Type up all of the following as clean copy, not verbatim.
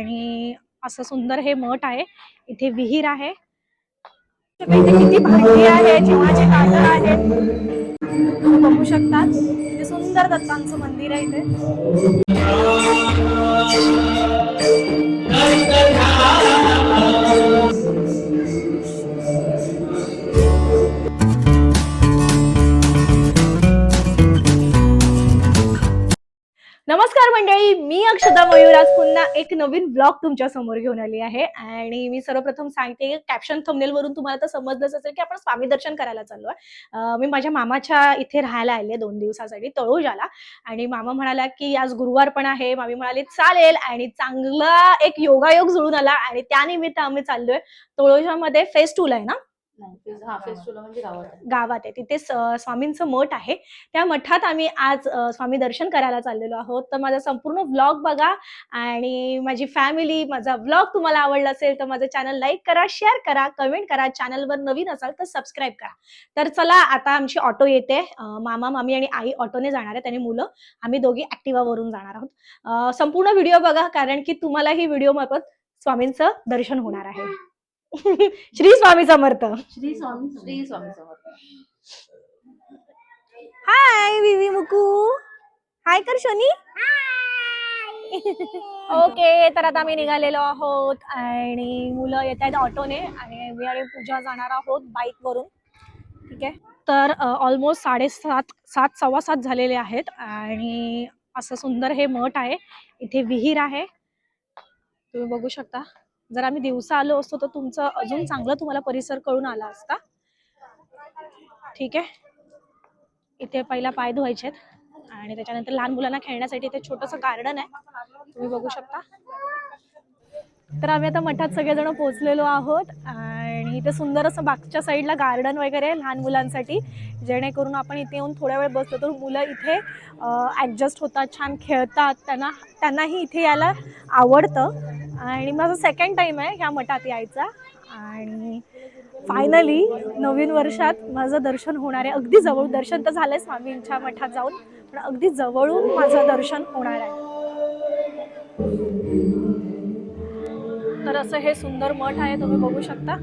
आणि असं सुंदर हे मठ आहे. इथे विहीर आहे, किती भांडी आहे, जेवणाचे ताटं आहेत, तुम्ही बघू शकता. किती सुंदर दत्तांचं मंदिर आहे इथे. नमस्कार मंडळी, मी अक्षता मयूर आज पुन्हा एक नवीन ब्लॉग तुमच्या समोर घेऊन आली आहे. आणि मी सर्वप्रथम सांगते, कॅप्शन थंबनेल वरून तुम्हाला तर समजलंच असेल की आपण स्वामी दर्शन करायला चाललोय. मी माझ्या मामाच्या इथे राहायला आले 2 दिवसासाठी तळोजाला. आणि मामा म्हणाला की आज गुरुवार पण आहे. मामी म्हणाली चालेल, आणि चांगला एक योगायोग जुळून आला आणि त्यानिमित्त आम्ही चाललोय. तळोजामध्ये फेस 2 आहे ना, गावात आहे तिथे स्वामींचं मठ आहे. त्या मठात आम्ही आज स्वामी दर्शन करायला चाललेलो आहोत. तर माझा संपूर्ण व्लॉग बघा आणि माझी फॅमिली, माझा व्लॉग तुम्हाला आवडला असेल तर माझं चॅनल लाईक करा, शेअर करा, कमेंट करा. चॅनलवर नवीन असाल तर सबस्क्राईब करा. तर चला, आता आमची ऑटो येते. मामा, मामी आणि आई ऑटोने जाणार आहे, आणि मुलं आम्ही दोघी ऍक्टिवा वरून जाणार आहोत. संपूर्ण व्हिडिओ बघा, कारण की तुम्हाला ही व्हिडिओ मार्फत स्वामींचं दर्शन होणार आहे. श्री स्वामी समर्थ. श्री स्वामी समर्थ. हाय विवी मुकू, हाय कर शनी. ओके, तर आता आम्ही निघालेलो आहोत आणि मुलं येत आहेत ऑटोने आणि मी आणि पूजा जाणार आहोत बाईक वरून. ठीक आहे, तर ऑलमोस्ट 7:30 7:15 झालेले आहेत. आणि असं सुंदर हे मठ आहे. इथे विहीर आहे, तुम्ही बघू शकता. जर आम्ही दिवसा आलो असतो तर तुमचं अजून चांगलं तुम्हाला परिसर कळून आला असता. ठीक आहे, इथे पहिला पाय धुवायचे आहेत आणि त्याच्यानंतर लहान मुलांना खेळण्यासाठी इथे छोटंसं गार्डन आहे, तुम्ही बघू शकता. तर आम्ही आता मठात सगळेजण पोहोचलेलो आहोत आणि इथे सुंदर असं मागच्या साईडला गार्डन वगैरे लहान मुलांसाठी, जेणेकरून आपण इथे येऊन थोड्या वेळ बसलो तर मुलं इथे ॲडजस्ट होतात, छान खेळतात, त्यांनाही इथे यायला आवडतं. आणि माझा सेकंड टाइम आहे ह्या मठात यायचा. आणि फायनली नवीन वर्षात माझं दर्शन होणार आहे. अगदी जवळ दर्शन तर झालंय स्वामींच्या मठात जाऊन, पण अगदी जवळून माझं दर्शन होणार आहे. तर असं हे सुंदर मठ आहे, तुम्ही बघू शकता.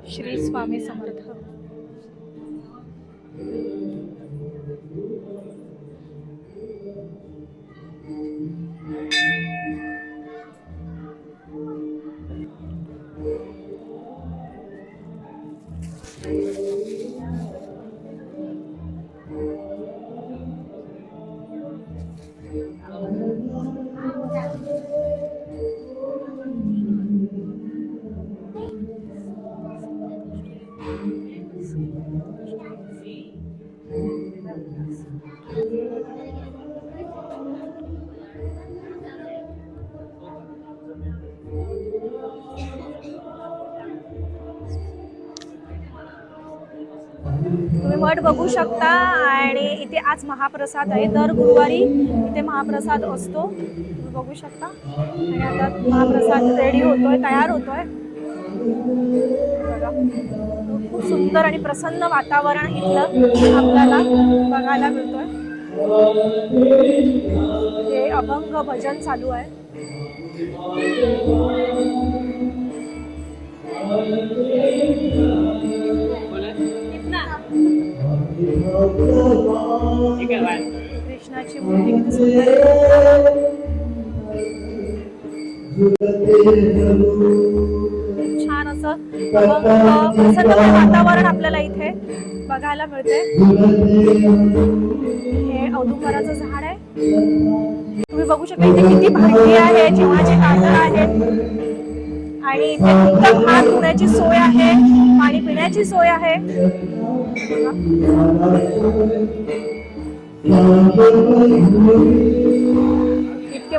श्री स्वामी समर्थ. तुम्ही मठ बघू शकता. आणि इथे आज महाप्रसाद आहे. दर गुरुवारी इथे महाप्रसाद असतो, तुम्ही बघू शकता. आणि आता महाप्रसाद रेडी होतोय, तयार होतोय बघा. खूप सुंदर आणि प्रसन्न वातावरण इथलं आपल्याला बघायला मिळतोय. हे अभंग भजन चालू आहे. कृष्णाची मूर्ती किती सुंदर आहे. छान असं प्रसन्न वातावरण आपल्याला इथे बघायला मिळते. हे औदुंबराचं झाड आहे, तुम्ही बघू शकता. इथे किती भांडी आहे, जेवणाचे ताटं आहेत, आणि इथे उत्तम हात धुण्याची सोय आहे, पाणी पिण्याची सोय आहे. इतके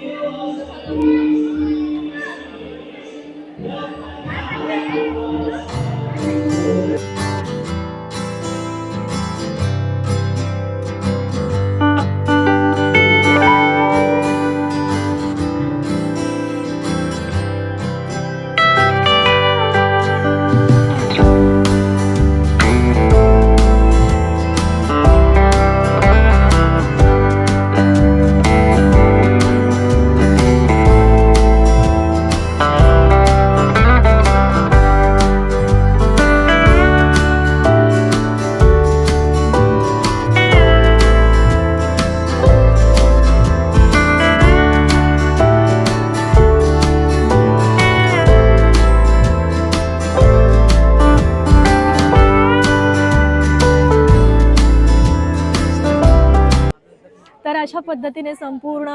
तर अशा पद्धतीने संपूर्ण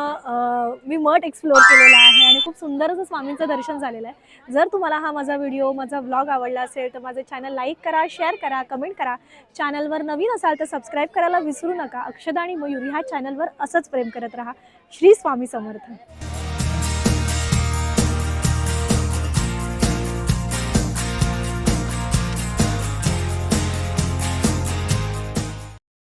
मी मठ एक्सप्लोअर केलेला आहे आणि खूप सुंदर असं स्वामींचं दर्शन झालेलं आहे. जर तुम्हाला हा माझा व्हिडिओ, माझा व्लॉग आवडला असेल तर माझे चॅनल लाईक करा, शेअर करा, कमेंट करा. चॅनलवर नवीन असाल तर सबस्क्राईब करायला विसरू नका. अक्षदा आणि मयूरी ह्या चॅनलवर असंच प्रेम करत राहा. श्री स्वामी समर्थ.